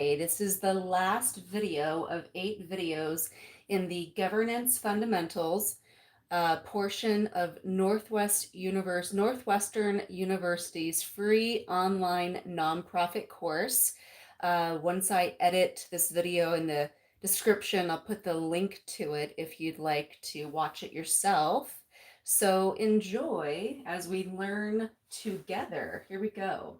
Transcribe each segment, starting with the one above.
Hey, this is the last video of 8 videos in the Governance Fundamentals portion of Northwestern University's free online nonprofit course. Once I edit this video in the description, I'll put the link to it if you'd like to watch it yourself. So enjoy as we learn together. Here we go.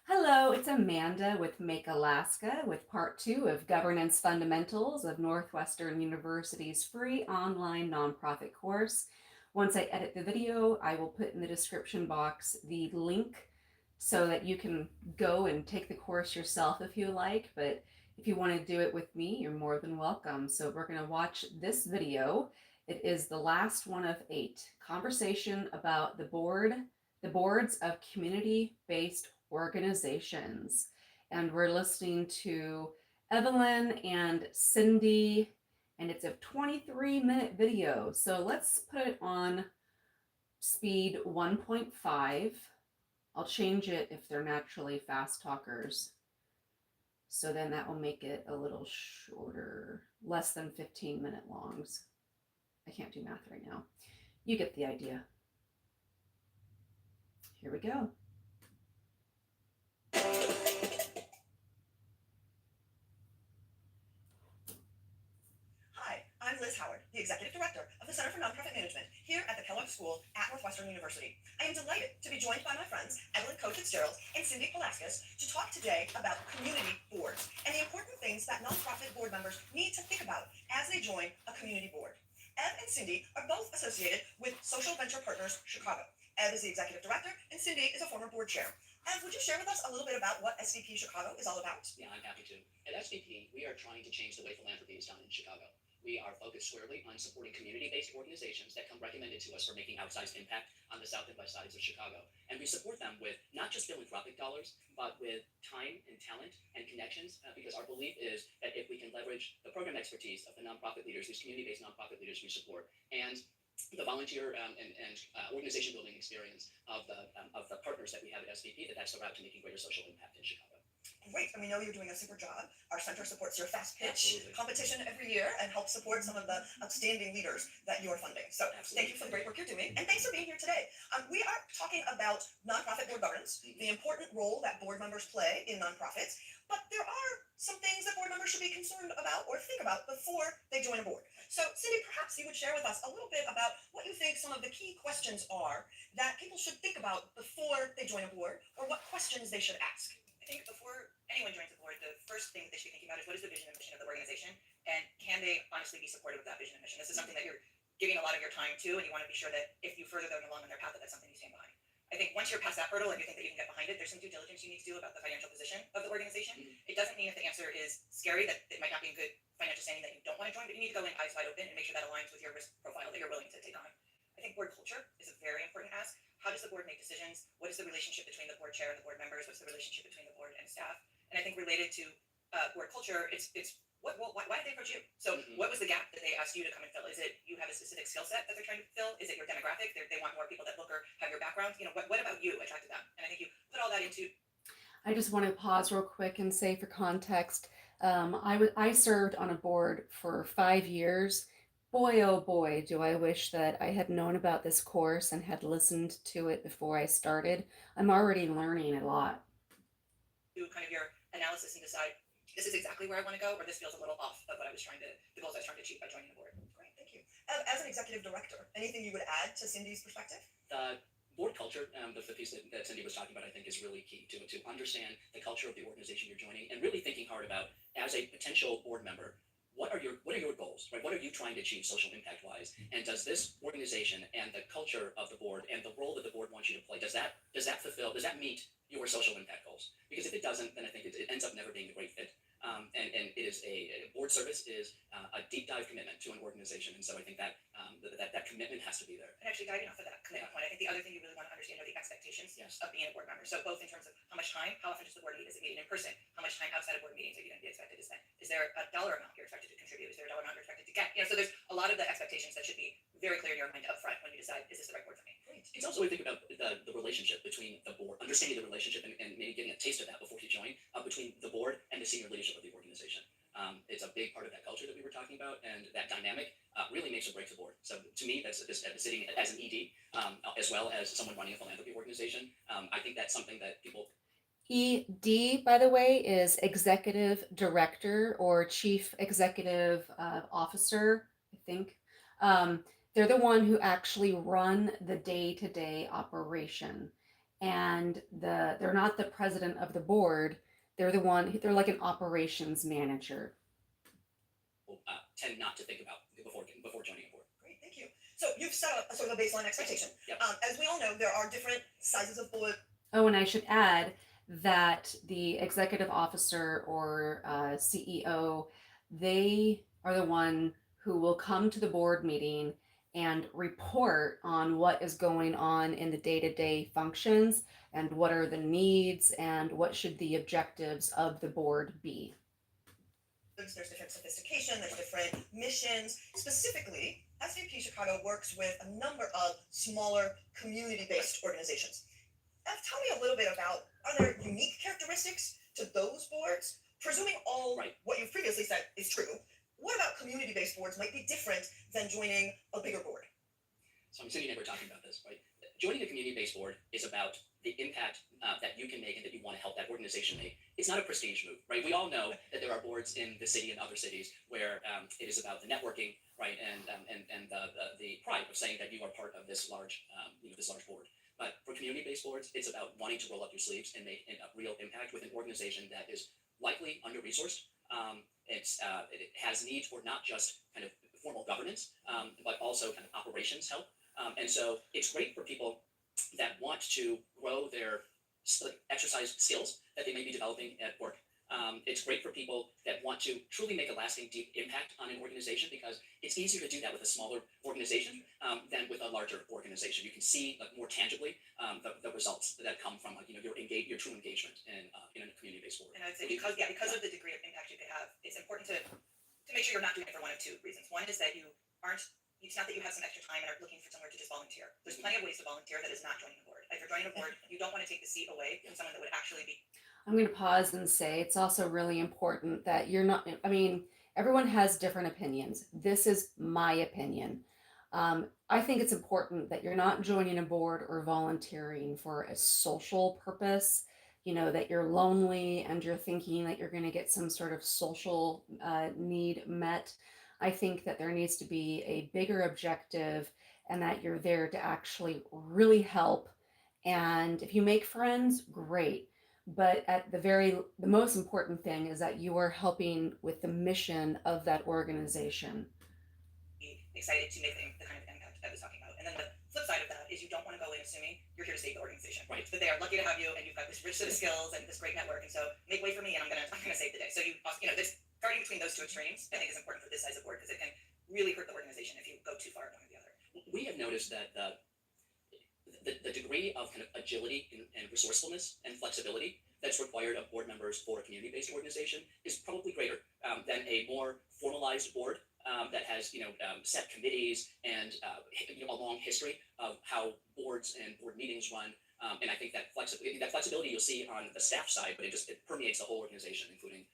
Hello, it's Amanda with Make Alaska with part 2 of Governance Fundamentals of Northwestern University's free online nonprofit course. Once I edit the video, I will put in the description box the link so that you can go and take the course yourself if you like, but if you want to do it with me, you're more than welcome. So we're going to watch this video. It is the last one of 8. Conversation about the boards of community-based organizations. And we're listening to Evelyn and Cindy, and it's a 23-minute video. So let's put it on speed 1.5. I'll change it if they're naturally fast talkers. So then that will make it a little shorter, less than 15-minute longs. I can't do math right now. You get the idea. Here we go. Hi, I'm Liz Howard, the Executive Director of the Center for Nonprofit Management here at the Kellogg School at Northwestern University. I am delighted to be joined by my friends Evelyn Fitzgerald and Cindy Palaskis to talk today about community boards and the important things that nonprofit board members need to think about as they join a community board. Ev and Cindy are both associated with Social Venture Partners Chicago. Ev is the Executive Director and Cindy is a former board chair. Ev, would you share with us a little bit about what SVP Chicago is all about? Yeah, I'm happy to. At SVP, we are trying to change the way philanthropy is done in Chicago. We are focused squarely on supporting community-based organizations that come recommended to us for making outsized impact on the south and west sides of Chicago. And we support them with not just philanthropic dollars, but with time and talent and connections, because our belief is that if we can leverage the program expertise of the nonprofit leaders, these community-based nonprofit leaders we support, and the volunteer and organization building experience of the partners that we have at SVP, that's the route to making greater social impact in Chicago. Great, and we know you're doing a super job. Our center supports your fast pitch Absolutely. competition every year and helps support some of the outstanding leaders that you are funding. So thank you for the great work you're doing, and thanks for being here today. We are talking about nonprofit board governance, the important role that board members play in nonprofits, but there are some things that board members should be concerned about or think about before they join a board. So Cindy, perhaps you would share with us a little bit about what you think some of the key questions are that people should think about before they join a board, or what questions they should ask. I think before anyone joins a board, the first thing that they should be thinking about is what is the vision and mission of the organization, and can they honestly be supportive of that vision and mission? This is something that you're giving a lot of your time to, and you want to be sure that if you further them along on their path, that's something you stand behind. I think once you're past that hurdle and you think that you can get behind it, there's some due diligence you need to do about the financial position of the organization. It doesn't mean if the answer is scary that it might not be in good financial standing that you don't want to join, but you need to go in eyes wide open and make sure that aligns with your risk profile that you're willing to take on. I think board culture is a very important ask. How does the board make decisions? What is the relationship between the board chair and the board members? What's the relationship between the board and staff? And I think related to board culture, it's why did they approach you? So what was the gap that they asked you to come and fill? Is it you have a specific skill set that they're trying to fill? Is it your demographic? They want more people that look or have your background. What about you attracted them? And I think you put all that into. I just want to pause real quick and say for context, I served on a board for 5 years. Boy, oh boy, do I wish that I had known about this course and had listened to it before I started. I'm already learning a lot. Do kind of your analysis and decide this is exactly where I want to go, or this feels a little off of what the goals I was trying to achieve by joining the board. Great, thank you. As an executive director, anything you would add to Cindy's perspective? Board culture, the piece that Cindy was talking about, I think is really key to understand the culture of the organization you're joining and really thinking hard about, as a potential board member, what are your goals, right? What are you trying to achieve social impact wise? And does this organization and the culture of the board and the role that the board wants you to play, does that meet your social impact goals? Because if it doesn't, then I think it ends up never being a great fit. And it is a board service is a deep dive commitment to an organization, and so I think that that commitment has to be there. And actually diving off of that commitment point, I think the other thing you really want to understand are the expectations of being a board member. So both in terms of how much time, how often does the board meet? Is it meeting in person? How much time outside of board meetings are you going to be expected to spend? Is there a dollar amount you're expected to contribute? Is there a dollar amount you're expected to get? So there's a lot of the expectations that should be very clear in your mind up front when you decide, is this the right board for me? Great. It's also, I think, about the relationship between the board, understanding the relationship and maybe getting a taste of that before you join, between the board and the senior leadership of the organization. It's a big part of that culture that we were talking about, and that dynamic really makes or breaks the board. So to me, that's just sitting as an ED, as well as someone running a philanthropy organization. I think that's something that people. ED, by the way, is executive director or chief executive officer, I think. They're the one who actually run the day-to-day operation, and they're not the president of the board. They're like an operations manager. Tend not to think about before joining a board. Great, thank you. So you've set up a sort of a baseline expectation. Yep. As we all know, there are different sizes of board. Oh, and I should add that the executive officer or CEO, they are the one who will come to the board meeting and report on what is going on in the day-to-day functions and what are the needs and what should the objectives of the board be. There's different sophistication, there's different missions. Specifically, SVP Chicago works with a number of smaller community-based organizations. Tell me a little bit about, are there unique characteristics to those boards? Presuming all Right. what you've previously said is true, what about community-based boards might be different than joining a bigger board? So I'm Cindy and I were talking about this, right? Joining a community-based board is about the impact that you can make and that you want to help that organization make. It's not a prestige move, right? We all know that there are boards in the city and other cities where it is about the networking, right, and the pride of saying that you are part of this large, this large board. But for community-based boards, it's about wanting to roll up your sleeves and make a real impact with an organization that is likely under-resourced. It has needs for not just kind of formal governance, but also kind of operations help. And so it's great for people that want to grow their exercise skills that they may be developing at work. It's great for people that want to truly make a lasting, deep impact on an organization because it's easier to do that with a smaller organization than with a larger organization. You can see more tangibly the results that come from your true engagement in a community-based board. And I would say because of the degree of impact you could have, it's important to make sure you're not doing it for one of two reasons. One is that it's not that you have some extra time and are looking for somewhere to just volunteer. There's plenty of ways to volunteer that is not joining a board. If you're joining a board, you don't want to take the seat away from someone that would actually be. I'm going to pause and say it's also really important that you're not, I mean, everyone has different opinions. This is my opinion. I think it's important that you're not joining a board or volunteering for a social purpose, that you're lonely and you're thinking that you're going to get some sort of social need met. I think that there needs to be a bigger objective and that you're there to actually really help. And if you make friends, great. But the most important thing is that you are helping with the mission of that organization. Excited to make the kind of impact I was talking about. And then the flip side of that is you don't want to go in assuming you're here to save the organization. Right. That they are lucky to have you and you've got this rich set of skills and this great network. And so make way for me and I'm gonna save the day. So this starting between those two extremes, I think is important for this size of board because it can really hurt the organization if you go too far one or the other. We have noticed that the degree of kind of agility and resourcefulness and flexibility that's required of board members for a community-based organization is probably greater than a more formalized board that has set committees and a long history of how boards and board meetings run. And I think that flexibility you'll see on the staff side, but it permeates the whole organization, including.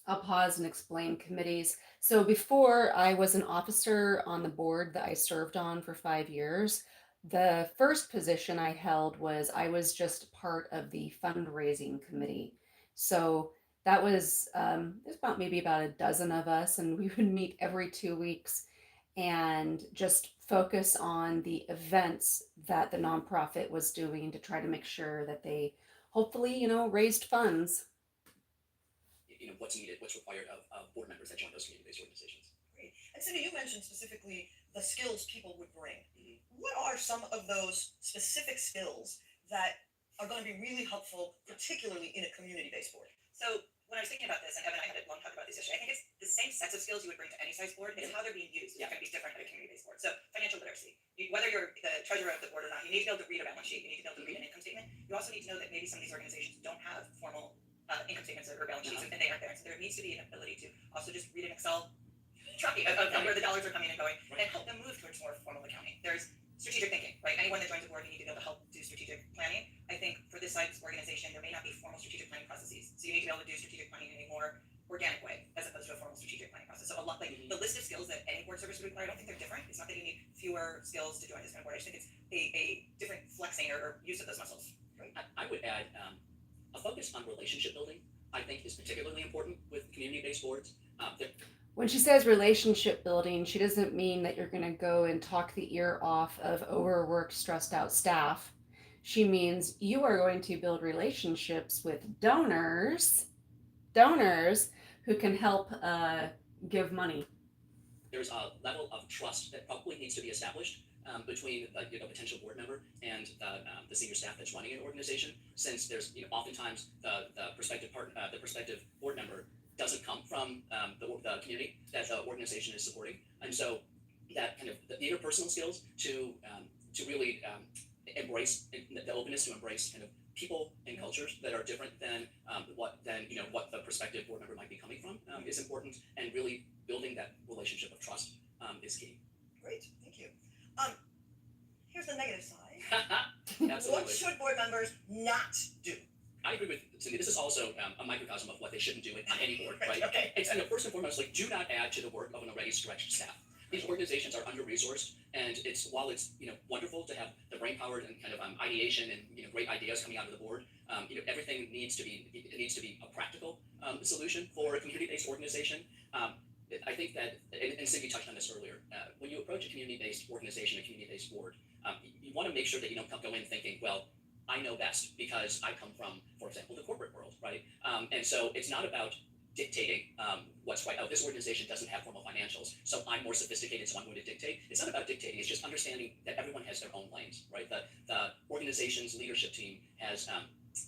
I'll pause and explain committees. So before I was an officer on the board that I served on for 5 years, the first position I held was I was just part of the fundraising committee. So that was there's maybe about a dozen of us, and we would meet every 2 weeks and just focus on the events that the nonprofit was doing to try to make sure that they hopefully raised funds. What's needed, what's required of board members that join those community-based organizations. Great. And Cindy, you mentioned specifically the skills people would bring. Mm-hmm. What are some of those specific skills that are going to be really helpful, particularly in a community-based board? So when I was thinking about this, and Evan and I had a long talk about this yesterday, I think it's the same sets of skills you would bring to any size board. It's how they're being used. It's going to be different at a community-based board. So financial literacy, whether you're the treasurer of the board or not, you need to be able to read a balance sheet. You need to be able to read an income statement. You also need to know that maybe some of these organizations don't have formal income statements or balance sheets, and they aren't there. And so there needs to be an ability to also just read an Excel tracking of where the dollars are coming and going, Right. and help them move towards more formal accounting. There's strategic thinking, right? Anyone that joins a board, you need to be able to help do strategic planning. I think for this size organization, there may not be formal strategic planning processes, so you need to be able to do strategic planning in a more organic way as opposed to a formal strategic planning process. So a lot like the list of skills that any board service would require, I don't think they're different. It's not that you need fewer skills to join this kind of board. I just think it's a different flexing or use of those muscles. I would add a focus on relationship building. I think is particularly important with community-based boards. When she says relationship building, she doesn't mean that you're going to go and talk the ear off of overworked, stressed out staff. She means you are going to build relationships with donors who can help give money. There's a level of trust that probably needs to be established between the potential board member and the senior staff that's running an organization, since there's oftentimes the prospective board member doesn't come from the community that the organization is supporting, and so that kind of the interpersonal skills to really embrace the openness to embrace kind of people and cultures that are different than what the prospective board member might be coming from is important, and really building that relationship of trust is key. Great, thank you. Here's the negative side. Absolutely. What should board members not do? I agree with Cindy. This is also a microcosm of what they shouldn't do on any board, right? Okay. It's first and foremost, do not add to the work of an already stretched staff. These organizations are under-resourced, and while it's wonderful to have the brain power and kind of ideation and great ideas coming out of the board, everything needs to be a practical solution for a community-based organization. I think that, and Cindy touched on this earlier, when you approach a community-based organization, a community-based board, you want to make sure that you don't go in thinking, well, I know best because I come from, for example, the corporate world, right? And so it's not about dictating what's right. Oh, this organization doesn't have formal financials, so I'm more sophisticated, so I'm going to dictate. It's not about dictating. It's just understanding that everyone has their own lanes, right? The organization's leadership team has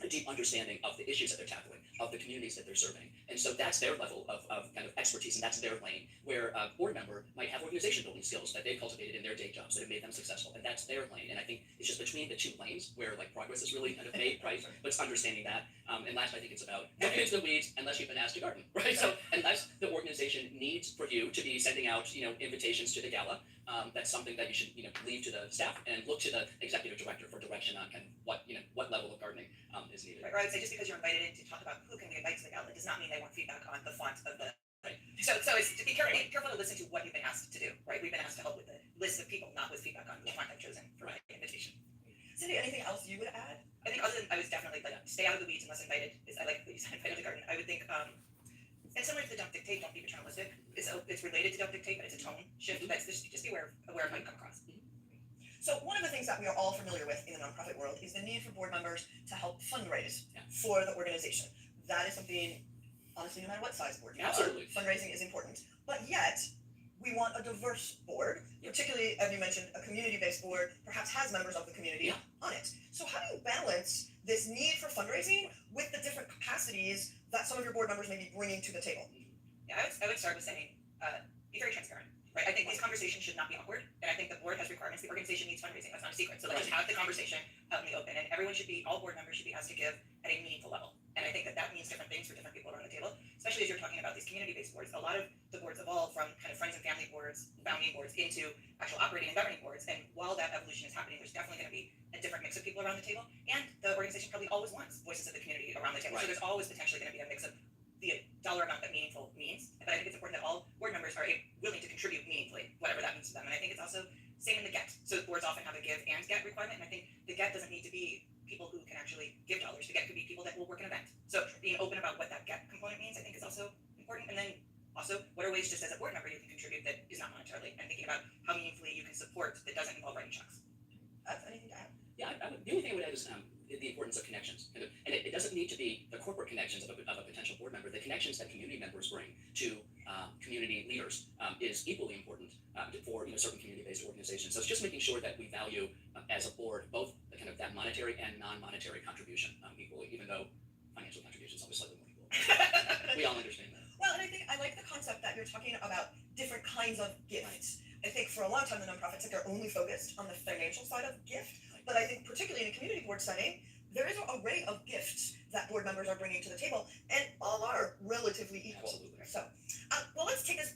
a deep understanding of the issues that they're tackling, of the communities that they're serving. And so that's their level of kind of expertise, and that's their lane, where a board member might have organization building skills that they've cultivated in their day jobs that have made them successful, and that's their lane. And I think it's just between the two lanes where progress is really kind of made, right? But it's understanding that. And last, I think it's about looking into the weeds unless you've been asked to garden, right? So unless the organization needs for you to be sending out, invitations to the gala, that's something that you should, leave to the staff and look to the executive director for direction on kind of what level of gardening is needed. Right, or I would say just because you're invited in to talk about who can we invite to the gala does not mean they want feedback on the font of the. Right. So it's to be careful to listen to what you've been asked to do, right? We've been asked to help with the list of people, not with feedback on the font I've chosen for my invitation. Cindy, anything else you would add? I think other than I was definitely stay out of the weeds unless invited. I like that you said invited to the garden. I would think and similar to the don't dictate, don't be paternalistic. It's related to don't dictate, but it's a tone shift. That's just be aware of how you come across. So one of the things that we are all familiar with in the nonprofit world is the need for board members to help fundraise Yeah. for the organization. That is something, honestly, no matter what size board you Absolutely. are, fundraising is important. But yet, we want a diverse board, particularly, as you mentioned, a community-based board perhaps has members of the community Yeah. on it. So how do you balance this need for fundraising with the different capacities that some of your board members may be bringing to the table? Yeah, I would start with saying be very transparent. Right, I think these conversations should not be awkward, and I think the board has requirements. The organization needs fundraising. That's not a secret. So let's just have the conversation out in the open, and all board members should be asked to give at a meaningful level. And I think that means different things for different people around the table, especially as you're talking about these community-based boards. A lot of the boards evolve from kind of friends and family boards, founding boards, into actual operating and governing boards. And while that evolution is happening, there's definitely going to be a different mix of people around the table, and the organization probably always wants voices of the community around the table. Right. So there's always potentially going to be a mix of the dollar amount that meaningful means, but I think it's important that all board members are willing to contribute meaningfully, whatever that means to them. And I think it's also same in the get. So boards often have a give and get requirement, and I think the get doesn't need to be people who can actually give dollars. The get could be people that will work an event. So being open about what that get component means, I think, is also important. And then also, what are ways just as a board member you can contribute that is not monetarily, and thinking about how meaningfully you can support that doesn't involve writing checks. Anything to add? Yeah, the only thing I would add is the importance of connections. And it doesn't need to be the corporate connections of a potential board member. The connections that community members bring to community leaders is equally important for certain community-based organizations. So it's just making sure that we value as a board both the kind of that monetary and non-monetary contribution equally, even though financial contributions are always slightly more equal. We all understand that. Well, and I think I like the concept that you're talking about different kinds of gifts. I think for a long time the nonprofit sector only focused on the financial side of gift, but I think particularly in a community board setting, there is an array of gifts that board members are bringing to the table, and all are relatively equal. Absolutely. So, well, let's take this.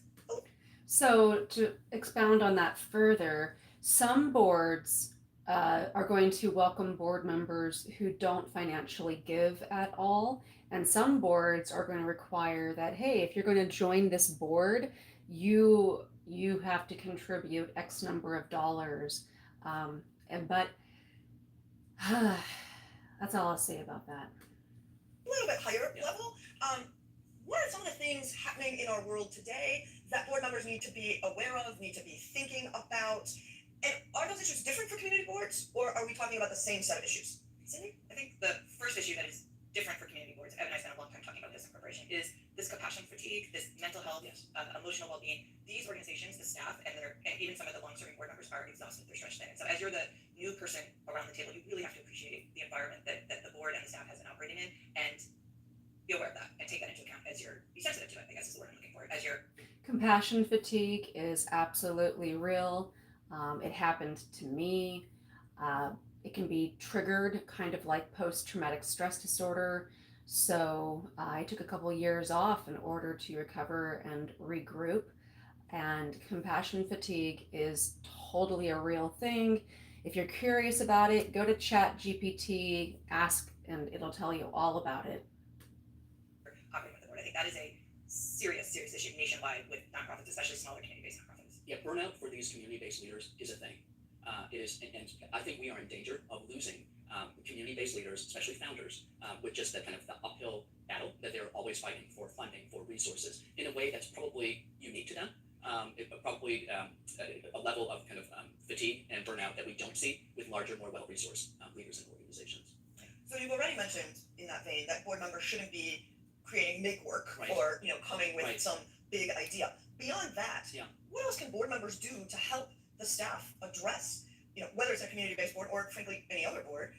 So, to expound on that further, some boards are going to welcome board members who don't financially give at all. And some boards are going to require that, hey, if you're going to join this board, you have to contribute X number of dollars. But that's all I'll say about that. A little bit higher Yeah. level, what are some of the things happening in our world today that board members need to be aware of, need to be thinking about? And are those issues different for community boards, or are we talking about the same set of issues? Cindy? I think the first issue that is different for community boards, Ed and I spent a long time talking about this in preparation, is this compassion fatigue, this mental health, Yes. emotional well-being. These organizations, the staff, and even some of the long-serving board members are exhausted, they're stretched thin. And so as you're the new person around the table, you really have to appreciate the environment that the board and the staff has been operating in, and be aware of that and take that into account as you're be sensitive to it, I guess is the word I'm looking for. As you're Compassion fatigue is absolutely real. It happened to me. Uh, it can be triggered kind of like post traumatic stress disorder. So I took a couple years off in order to recover and regroup. And compassion fatigue is totally a real thing. If you're curious about it, go to Chat GPT, ask, and it'll tell you all about it. operating with the board. I think that is a serious, serious issue nationwide with nonprofits, especially smaller community-based nonprofits. Yeah, burnout for these community-based leaders is a thing. It is, and I think we are in danger of losing community-based leaders, especially founders, with just the kind of the uphill battle that they're always fighting for funding, for resources, in a way that's probably unique to them. Probably a level of kind of fatigue and burnout that we don't see with larger, more well-resourced leaders and organizations. So you've already mentioned in that vein that board members shouldn't be creating make work Right. or coming with Right. some big idea. Beyond that, Yeah. what else can board members do to help the staff address, whether it's a community-based board or frankly any other board?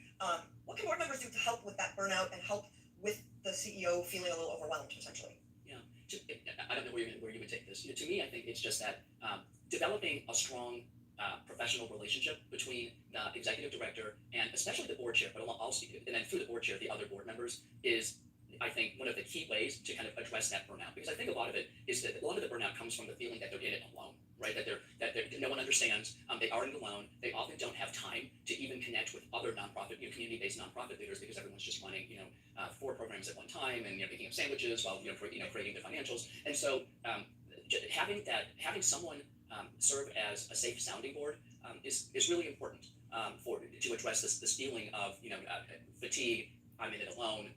What can board members do to help with that burnout and help with the CEO feeling a little overwhelmed potentially? Yeah, I don't know where you would take this. To me, I think it's just that developing a strong professional relationship between the executive director and especially the board chair, but also and then through the board chair, the other board members is, I think, one of the key ways to kind of address that burnout. Because I think a lot of it is that a lot of the burnout comes from the feeling that they're in it alone, right? That no one understands. They are in it alone. They often don't have time to even connect with other nonprofit, community-based nonprofit leaders because everyone's just running, 4 programs at one time and picking up sandwiches while creating the financials. And so having someone serve as a safe sounding board is really important to address this feeling of fatigue. I'm in it alone.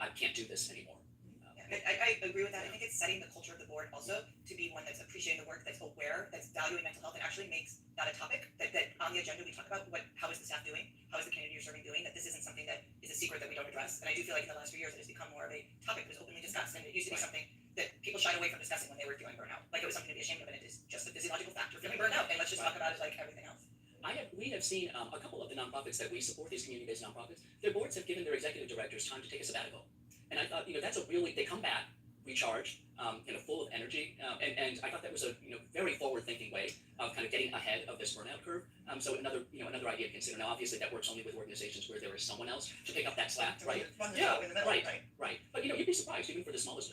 I can't do this anymore. I agree with that. I think it's setting the culture of the board also to be one that's appreciating the work, that's aware, that's valuing mental health, and actually makes that a topic that on the agenda we talk about how is the staff doing, how is the community you're serving doing, that this isn't something that is a secret that we don't address. And I do feel like in the last few years it has become more of a topic that is openly discussed, and it used to be something that people shied away from discussing when they were feeling burnout. Like it was something to be ashamed of, and it is just a physiological fact. You're feeling burnout, and let's just talk about it like everything else. We have seen a couple of the nonprofits that we support, these community-based nonprofits, their boards have given their executive directors time to take a sabbatical. And I thought, that's they come back, recharged, full of energy. And I thought that was a, very forward-thinking way of kind of getting ahead of this burnout curve. So another idea to consider. Now, obviously, that works only with organizations where there is someone else to pick up that slack, right? Run the Yeah, show in the middle, right. But, you'd be surprised, even for the smallest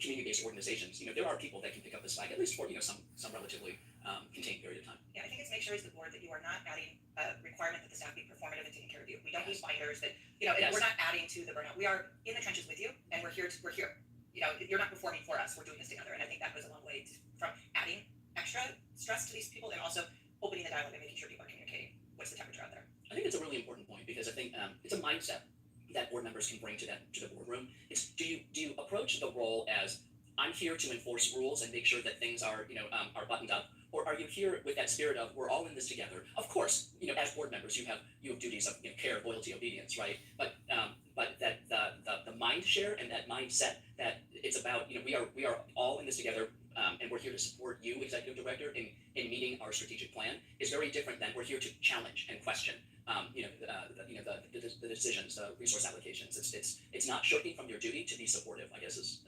community-based organizations, there are people that can pick up the slack, at least for, some relatively contained period of time. Yeah, I think it's make sure as the board that you are not adding a requirement that the staff be performative and taking care of you. We don't need binders that, Yes. we're not adding to the burnout. We are in the trenches with you, and we're here. You're not performing for us. We're doing this together. And I think that goes a long way from adding extra stress to these people and also opening the dialogue and making sure people are communicating what's the temperature out there. I think it's a really important point because I think it's a mindset that board members can bring to the boardroom. It's do you approach the role as I'm here to enforce rules and make sure that things are are buttoned up, or are you here with that spirit of we're all in this together? Of course, as board members you have duties of care, loyalty, obedience, right? But that the mind share and that mindset that it's about we are all in this together. And we're here to support you, executive director, in meeting our strategic plan is very different than we're here to challenge and question, the decisions, the resource allocations. It's not shirking from your duty to be supportive. I guess is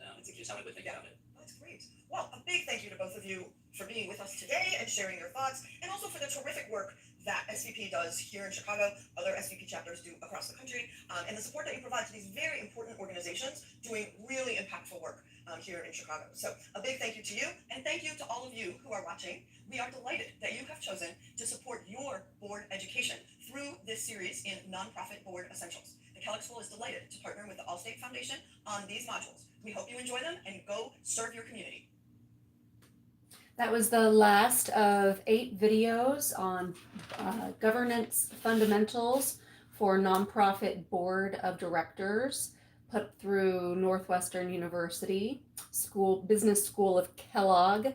how I would think about it. That's great. Well, a big thank you to both of you for being with us today and sharing your thoughts, and also for the terrific work that SVP does here in Chicago, other SVP chapters do across the country, and the support that you provide to these very important organizations doing really impactful work here in Chicago. So a big thank you to you, and thank you to all of you who are watching. We are delighted that you have chosen to support your board education through this series in Nonprofit Board Essentials. The Kellogg School is delighted to partner with the Allstate Foundation on these modules. We hope you enjoy them and go serve your community. That was the last of 8 videos on governance fundamentals for nonprofit board of directors put through Northwestern University Business School of Kellogg.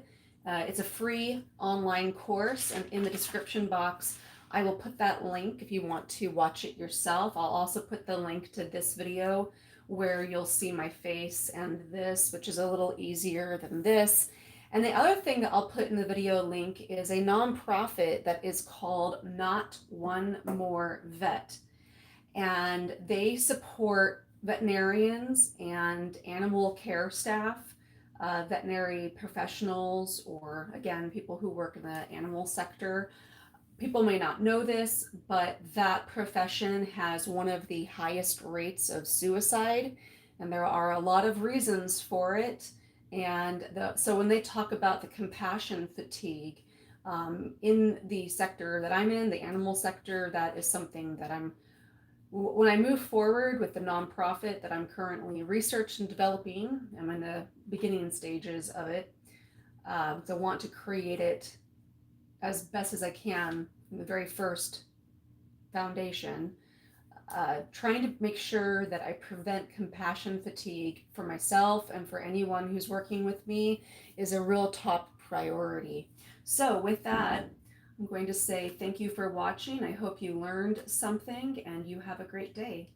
It's a free online course, and in the description box I will put that link if you want to watch it yourself. I'll also put the link to this video where you'll see my face and this, which is a little easier than this. And the other thing that I'll put in the video link is a nonprofit that is called Not One More Vet. And they support veterinarians and animal care staff, veterinary professionals, or again, people who work in the animal sector. People may not know this, but that profession has one of the highest rates of suicide, and there are a lot of reasons for it. And so when they talk about the compassion fatigue in the sector that I'm in, the animal sector, that is something that when I move forward with the nonprofit that I'm currently researching and developing, I'm in the beginning stages of it. So I want to create it as best as I can from the very first foundation, trying to make sure that I prevent compassion fatigue for myself and for anyone who's working with me is a real top priority. So with that, I'm going to say thank you for watching. I hope you learned something and you have a great day.